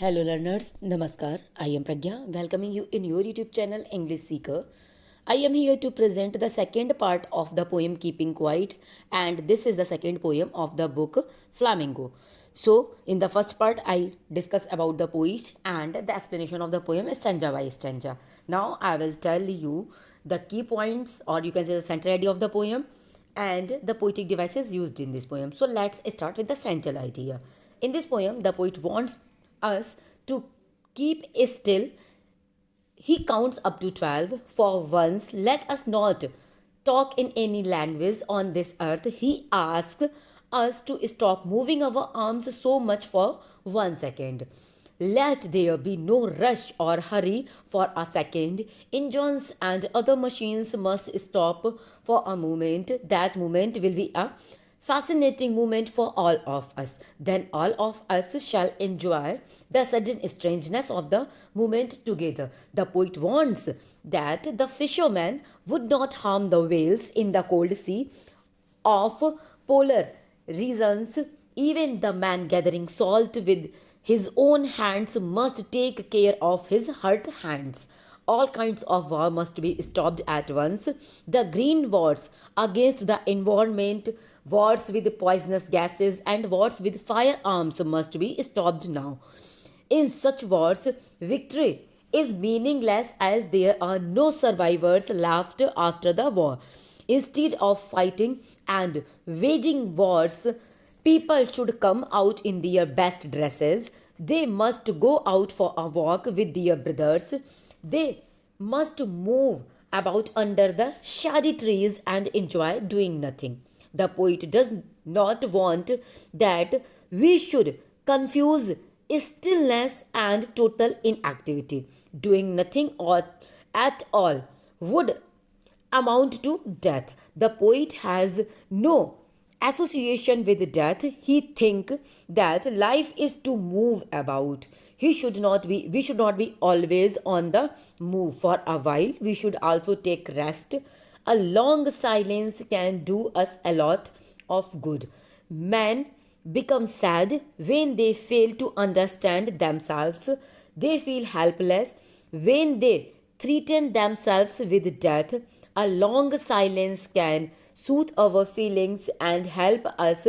Hello learners, Namaskar. I am Pragya, welcoming you in your YouTube channel English Seeker. I am here to present the second part of the poem Keeping Quiet, and this is the second poem of the book Flamingo. So, in the first part, I discuss about the poet and the explanation of the poem stanza by stanza. Now, I will tell you the key points, or you can say the central idea of the poem, and the poetic devices used in this poem. So, let's start with the central idea. In this poem, the poet wants us to keep still. He counts up to 12. For once, let us not talk in any language on this earth. He asks us to stop moving our arms so much for 1 second. Let there be no rush or hurry for a second. Engines and other machines must stop for a moment. That moment will be a fascinating moment for all of us. Then all of us shall enjoy the sudden strangeness of the moment together. The poet wants that the fisherman would not harm the whales in the cold sea of polar regions. Even the man gathering salt with his own hands must take care of his hurt hands. All kinds of war must be stopped at once. The green wars against the environment, wars with poisonous gases, and wars with firearms must be stopped now. In such wars, victory is meaningless as there are no survivors left after the war. Instead of fighting and waging wars, people should come out in their best dresses. They must go out for a walk with their brothers. They must move about under the shady trees and enjoy doing nothing. The poet does not want that we should confuse stillness and total inactivity. Doing nothing or at all would amount to death. The poet has no association with death. He think that life is to move about. We should not be always on the move. For a while we should also take rest. A long silence can do us a lot of good. Men become sad when they fail to understand themselves. They feel helpless when they threaten themselves with death. A long silence can soothe our feelings and help us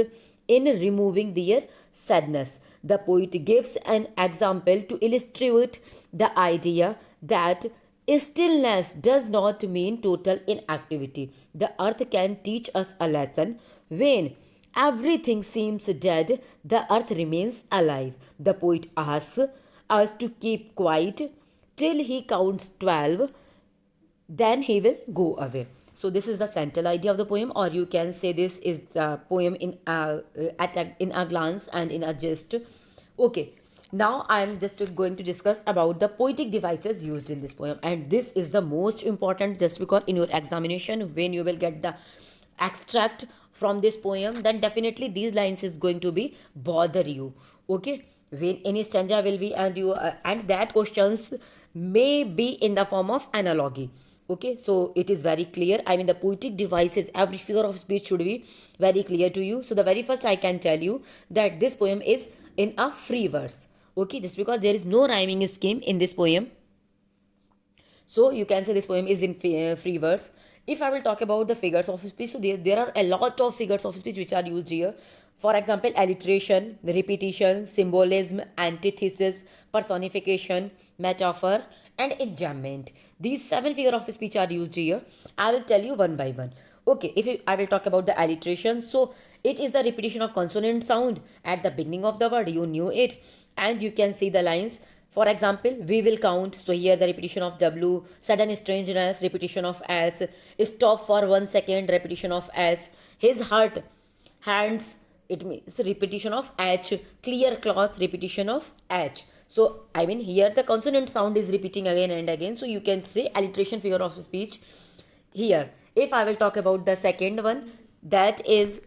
in removing their sadness. The poet gives an example to illustrate the idea that stillness does not mean total inactivity. The earth can teach us a lesson. When everything seems dead, the earth remains alive. The poet asks us to keep quiet till he counts 12, then he will go away. So this is the central idea of the poem, or you can say this is the poem in a glance and in a gist. Okay, now I am just going to discuss about the poetic devices used in this poem, and this is the most important, just because in your examination when you will get the extract from this poem, then definitely these lines is going to be bother you. Okay, when any stanza will be, and that questions may be in the form of analogy. Okay, so it is very clear. I mean, the poetic devices, every figure of speech should be very clear to you. So the very first I can tell you that this poem is in a free verse. Okay, just because there is no rhyming scheme in this poem, so you can say this poem is in free verse. If I will talk about the figures of speech, so there are a lot of figures of speech which are used here. For example, alliteration, repetition, symbolism, antithesis, personification, metaphor, and enjambment. These 7 figures of speech are used here. I will tell you one by one. Okay, I will talk about the alliteration. So it is the repetition of consonant sound at the beginning of the word. You knew it, and you can see the lines. For example, we will count. So here the repetition of W, sudden strangeness, repetition of S, stop for 1 second, repetition of S, his heart, hands, it means repetition of H, clear cloth, repetition of H. So I mean here the consonant sound is repeating again and again. So you can say alliteration figure of speech here. If I will talk about the second one, that is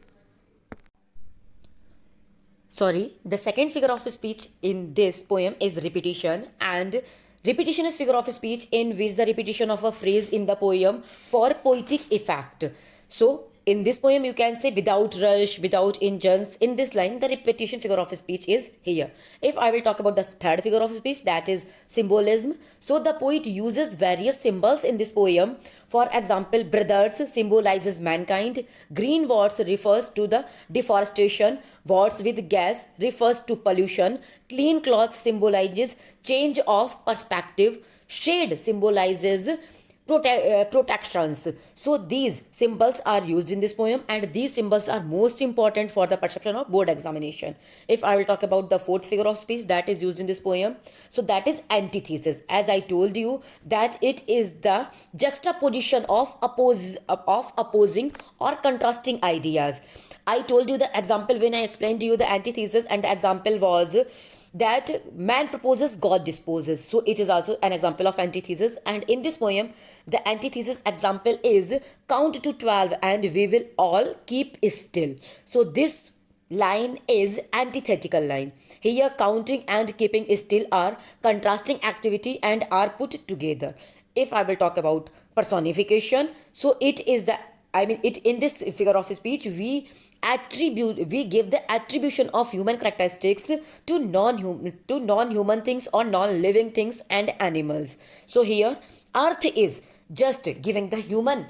the second figure of speech in this poem is repetition, and repetition is figure of speech in which the repetition of a phrase in the poem for poetic effect. So in this poem you can say without rush, without engines. In this line the repetition figure of speech is here. If I will talk about the third figure of speech, that is symbolism. So the poet uses various symbols in this poem. For example, brothers symbolizes mankind, green words refers to the deforestation, words with gas refers to pollution, clean cloth symbolizes change of perspective, shade symbolizes protections. So these symbols are used in this poem, and these symbols are most important for the perception of board examination. If I will talk about the fourth figure of speech that is used in this poem, so that is antithesis. As I told you that it is the juxtaposition of opposing or contrasting ideas. I told you the example when I explained to you the antithesis, and the example was that man proposes, God disposes. So it is also an example of antithesis. And in this poem, the antithesis example is count to 12 and we will all keep still. So this line is antithetical line. Here counting and keeping still are contrasting activity and are put together. If I will talk about personification, so it is the it in this figure of speech we give the attribution of human characteristics to non-human things or non-living things and animals. So here earth is just giving the human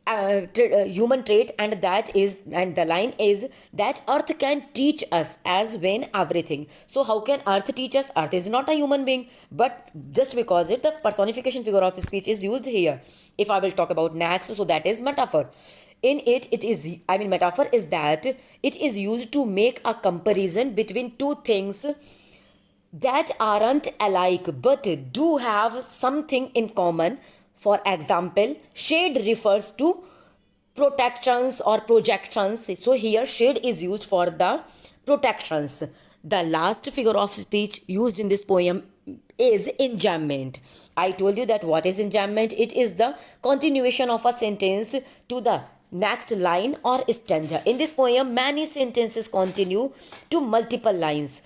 trait, and the line is that earth can teach us as when everything. So how can earth teach us? Earth is not a human being, but just because the personification figure of speech is used here. If I will talk about next, so that is metaphor. In it is metaphor is that it is used to make a comparison between two things that aren't alike but do have something in common. For example, shade refers to protections or projections. So here shade is used for the protections. The last figure of speech used in this poem is enjambment. I told you that what is enjambment? It is the continuation of a sentence to the next line or stanza. In this poem, many sentences continue to multiple lines.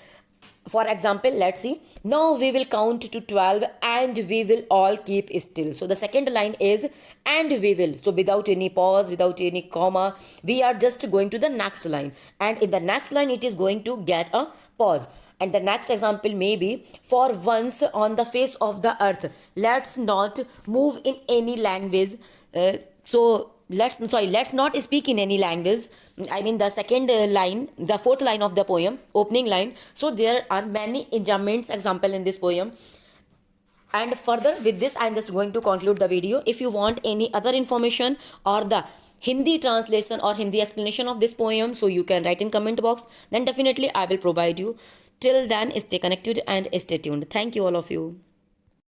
For example, let's see. Now we will count to 12 and we will all keep still. So the second line is and we will. So without any pause, without any comma, we are just going to the next line. And in the next line, it is going to get a pause. And the next example may be, for once on the face of the earth, let's not move in any language. Let's not speak in any language. The second line, the fourth line of the poem, opening line. So there are many enjambments example in this poem. And further with this, I'm just going to conclude the video. If you want any other information or the Hindi translation or Hindi explanation of this poem, so you can write in comment box. Then definitely I will provide you. Till then, stay connected and stay tuned. Thank you all of you.